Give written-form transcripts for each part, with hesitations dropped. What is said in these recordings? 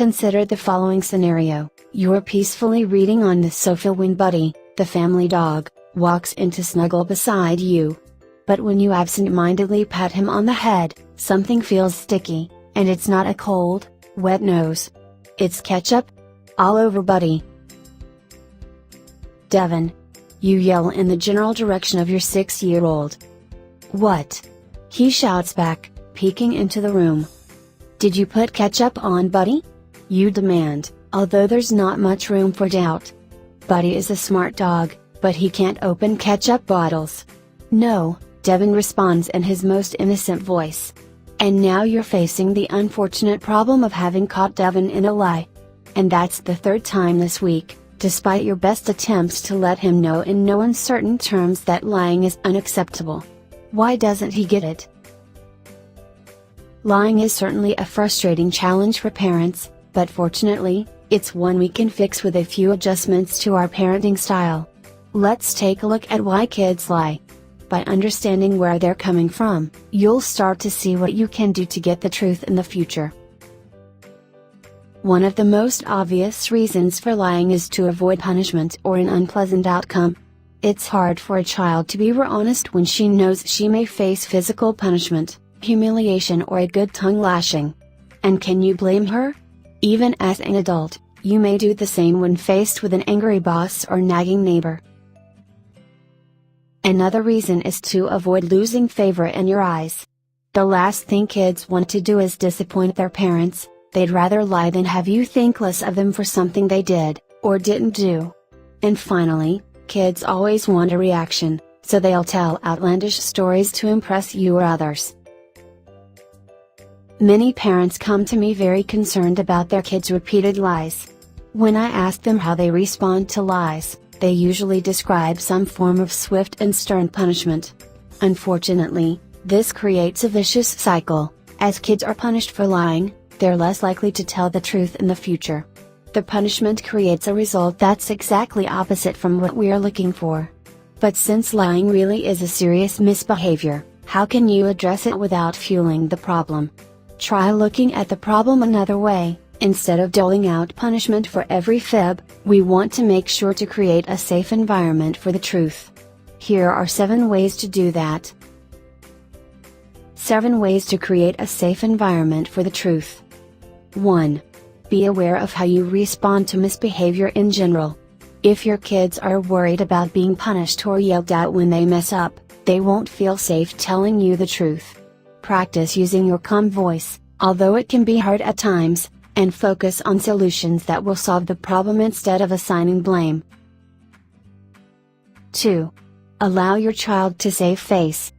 Consider the following scenario. You're peacefully reading on the sofa when Buddy, the family dog, walks in to snuggle beside you. But when you absent-mindedly pat him on the head, something feels sticky, and it's not a cold, wet nose. It's ketchup all over Buddy. Devin. You yell in the general direction of your 6-year-old. What? He shouts back, peeking into the room. Did you put ketchup on Buddy? You demand, although there's not much room for doubt. Buddy is a smart dog, but he can't open ketchup bottles. No, Devin responds in his most innocent voice. And now you're facing the unfortunate problem of having caught Devin in a lie. And that's the third time this week, despite your best attempts to let him know in no uncertain terms that lying is unacceptable. Why doesn't he get it? Lying is certainly a frustrating challenge for parents, but fortunately, it's one we can fix with a few adjustments to our parenting style. Let's take a look at why kids lie. By understanding where they're coming from, you'll start to see what you can do to get the truth in the future. One of the most obvious reasons for lying is to avoid punishment or an unpleasant outcome. It's hard for a child to be honest when she knows she may face physical punishment, humiliation, or a good tongue lashing. And can you blame her? Even as an adult, you may do the same when faced with an angry boss or nagging neighbor. Another reason is to avoid losing favor in your eyes. The last thing kids want to do is disappoint their parents. They'd rather lie than have you think less of them for something they did, or didn't do. And finally, kids always want a reaction, so they'll tell outlandish stories to impress you or others. Many parents come to me very concerned about their kids' repeated lies. When I ask them how they respond to lies, they usually describe some form of swift and stern punishment. Unfortunately, this creates a vicious cycle. As kids are punished for lying, they're less likely to tell the truth in the future. The punishment creates a result that's exactly opposite from what we are looking for. But since lying really is a serious misbehavior, how can you address it without fueling the problem? Try looking at the problem another way. Instead of doling out punishment for every fib, we want to make sure to create a safe environment for the truth. Here are 7 ways to do that. 7 ways to create a safe environment for the truth. 1. Be aware of how you respond to misbehavior in general. If your kids are worried about being punished or yelled at when they mess up, they won't feel safe telling you the truth. Practice using your calm voice, although it can be hard at times, and focus on solutions that will solve the problem instead of assigning blame. 2. Allow your child to save face.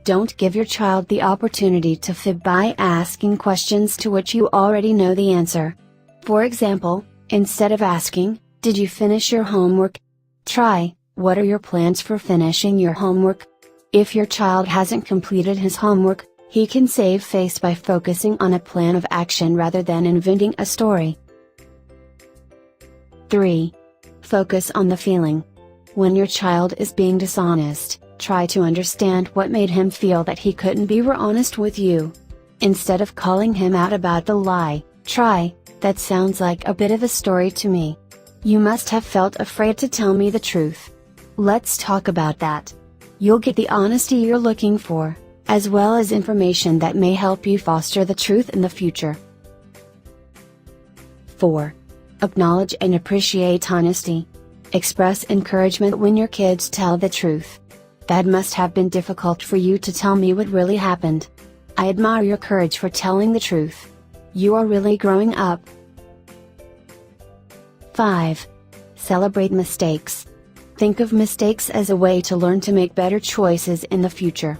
Don't give your child the opportunity to fib by asking questions to which you already know the answer. For example, instead of asking, "Did you finish your homework?" try, "What are your plans for finishing your homework?" If your child hasn't completed his homework, he can save face by focusing on a plan of action rather than inventing a story. 3. Focus on the feeling. When your child is being dishonest, try to understand what made him feel that he couldn't be honest with you. Instead of calling him out about the lie, try, "That sounds like a bit of a story to me. You must have felt afraid to tell me the truth. Let's talk about that." You'll get the honesty you're looking for, as well as information that may help you foster the truth in the future. 4. Acknowledge and appreciate honesty. Express encouragement when your kids tell the truth. "That must have been difficult for you to tell me what really happened. I admire your courage for telling the truth. You are really growing up." 5. Celebrate mistakes. Think of mistakes as a way to learn to make better choices in the future.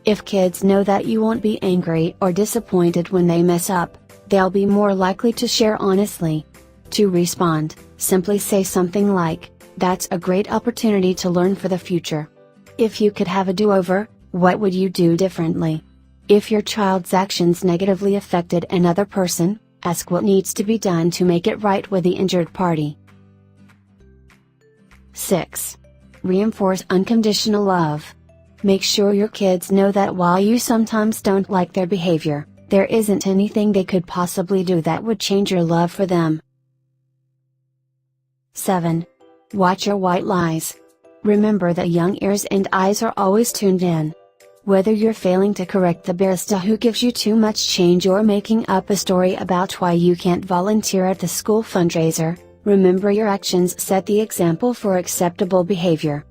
If kids know that you won't be angry or disappointed when they mess up, they'll be more likely to share honestly. To respond, simply say something like, "That's a great opportunity to learn for the future. If you could have a do-over, what would you do differently?" If your child's actions negatively affected another person, ask what needs to be done to make it right with the injured party. 6. Reinforce unconditional love. Make sure your kids know that while you sometimes don't like their behavior, There isn't anything they could possibly do that would change your love for them. 7. Watch your white lies. Remember that young ears and eyes are always tuned in. Whether you're failing to correct the barista who gives you too much change or making up a story about why you can't volunteer at the school fundraiser, remember your actions set the example for acceptable behavior.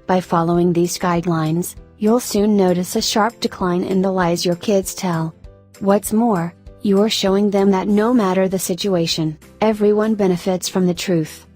By following these guidelines, you'll soon notice a sharp decline in the lies your kids tell. What's more, you're showing them that no matter the situation, everyone benefits from the truth.